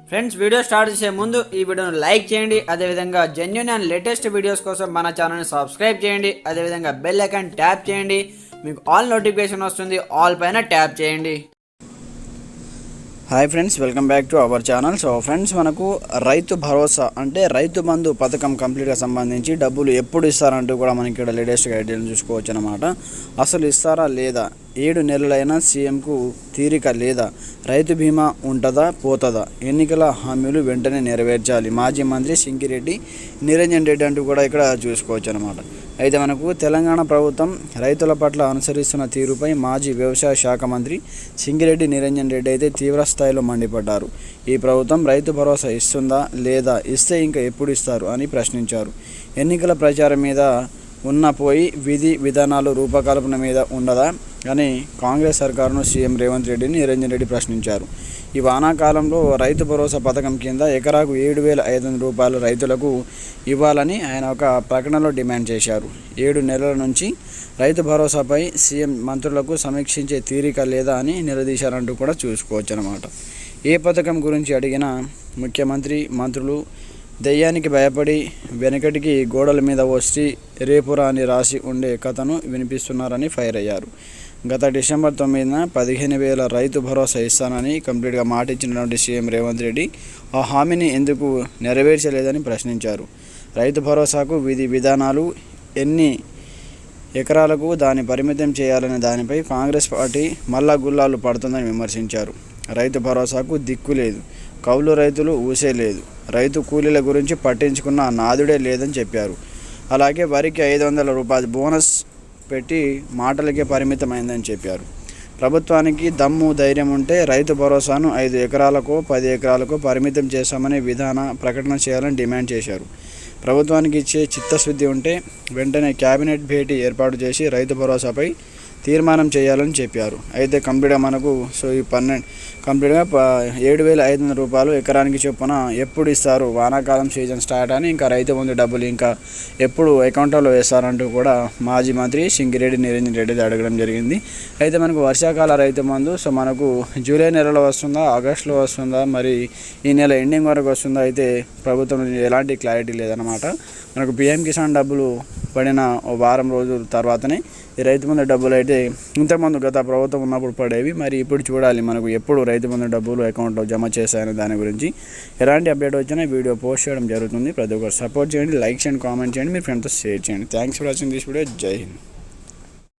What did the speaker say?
Friends, video start చేసే ముందు ఈ వీడియోను లైక్ చేయండి. అదేవిధంగా జెన్యూన్ అండ్ లేటెస్ట్ వీడియోస్ కోసం మన ఛానల్ని సబ్స్క్రైబ్ చేయండి. అదేవిధంగా బెల్ ఐకాన్ ట్యాప్ చేయండి. మీకు ఆల్ నోటిఫికేషన్ వస్తుంది. ఆల్ పైన ట్యాప్ చేయండి. Hi friends, welcome back to our channel. So friends, మనకు రైతు భరోసా అంటే రైతు బంధు పథకం కంప్లీట్గా సంబంధించి డబ్బులు ఎప్పుడు ఇస్తారంటూ కూడా మనకి ఇక్కడ లేటెస్ట్గా ఐడియాలు చూసుకోవచ్చు అనమాట. అసలు ఇస్తారా లేదా, 7 నెలలైనా సీఎంకు తీరిక లేదా, రైతు బీమా ఉంటుందా పోతుందా, ఎన్నికల హామీలు వెంటనే నెరవేర్చాలి, మాజీ మంత్రి సింగిరెడ్డి నిరంజన్ రెడ్డి అంటూ కూడా ఇక్కడ చూసుకోవచ్చు అనమాట. అయితే మనకు తెలంగాణ ప్రభుత్వం రైతుల పట్ల అనుసరిస్తున్న తీరుపై మాజీ వ్యవసాయ శాఖ మంత్రి సింగిరెడ్డి నిరంజన్ రెడ్డి అయితే తీవ్ర స్థాయిలో మండిపడ్డారు. ఈ ప్రభుత్వం రైతు భరోసా ఇస్తుందా లేదా, ఇస్తే ఇంకా ఎప్పుడు ఇస్తారు అని ప్రశ్నించారు. ఎన్నికల ప్రచారం మీద ఉన్న పోయి విధి విధానాలు రూపకల్పన మీద ఉండదా అని కాంగ్రెస్ సర్కారును సీఎం రేవంత్ రెడ్డిని నిరంజన్ రెడ్డి ప్రశ్నించారు. ఈ వానాకాలంలో రైతు భరోసా పథకం కింద ఎకరాకు 7,500 రూపాయలు రైతులకు ఇవ్వాలని ఆయన ఒక ప్రకటనలో డిమాండ్ చేశారు. 7 నెలల నుంచి రైతు భరోసాపై సీఎం మంత్రులకు సమీక్షించే తీరిక లేదా అని నిలదీశారంటూ కూడా చూసుకోవచ్చు అన్నమాట. ఏ పథకం గురించి అడిగినా ముఖ్యమంత్రి, మంత్రులు దెయ్యానికి భయపడి వెనకటికి గోడల మీద వచ్చి రేపురా అని రాసి ఉండే కథను వినిపిస్తున్నారని ఫైర్ అయ్యారు. గత డిసెంబర్ 9న 15,000 రైతు భరోసా ఇస్తానని కంప్లీట్గా మాట ఇచ్చినటువంటి సీఎం రేవంత్ రెడ్డి ఆ హామీని ఎందుకు నెరవేర్చలేదని ప్రశ్నించారు. రైతు భరోసాకు విధి విధానాలు, ఎన్ని ఎకరాలకు దాన్ని పరిమితం చేయాలనే దానిపై కాంగ్రెస్ పార్టీ మల్లా గుల్లాలు పడుతుందని విమర్శించారు. రైతు భరోసాకు దిక్కు లేదు, కౌలు రైతులు ఊసే లేదు, రైతు కూలీల గురించి పట్టించుకున్న నాదుడే లేదని చెప్పారు. అలాగే వరికి 500 రూపాయలు బోనస్ పెట్టి మాటలకే పరిమితమైందని చెప్పారు. ప్రభుత్వానికి దమ్ము ధైర్యం ఉంటే రైతు భరోసాను 5 ఎకరాలకు 10 ఎకరాలకు పరిమితం చేశామని విధాన ప్రకటన చేయాలని డిమాండ్ చేశారు. ప్రభుత్వానికి ఇచ్చే చిత్తశుద్ధి ఉంటే వెంటనే కేబినెట్ భేటీ ఏర్పాటు చేసి రైతు భరోసాపై తీర్మానం చేయాలని చెప్పారు. అయితే కంప్లీట్గా మనకు ఈ 7,500 రూపాయలు ఎకరానికి చొప్పున ఎప్పుడు ఇస్తారు, వానాకాలం సీజన్ స్టార్ట్ అని, ఇంకా రైతు బంధు డబ్బులు ఇంకా ఎప్పుడు అకౌంట్లో వేస్తారంటూ కూడా మాజీ మంత్రి సింగిరెడ్డి నిరంజన్ రెడ్డి అడగడం జరిగింది. అయితే మనకు వర్షాకాల రైతు బంధు మనకు జూలై నెలలో వస్తుందా, ఆగస్టులో వస్తుందా, మరి ఈ నెల ఎండింగ్ వరకు వస్తుందా, అయితే ప్రభుత్వం ఎలాంటి క్లారిటీ లేదన్నమాట. మనకు పీఎం కిసాన్ డబ్బులు పడిన వారం రోజుల తర్వాతనే ఈ రైతు బంధు డబ్బులు అయితే ఇంతకుముందు గత ప్రభుత్వం ఉన్నప్పుడు పడేవి. మరి ఇప్పుడు చూడాలి మనకు ఎప్పుడు రైతు బంధు డబ్బులు అకౌంట్లో జమ చేశాయని దాని గురించి ఎలాంటి అప్డేట్ వచ్చినా వీడియో పోస్ట్ చేయడం జరుగుతుంది. ప్రతి ఒక్కరు సపోర్ట్ చేయండి, లైక్ చేయండి, కామెంట్ చేయండి, మీ ఫ్రెండ్స్తో షేర్ చేయండి. Thanks for watching this video. జై హింద్.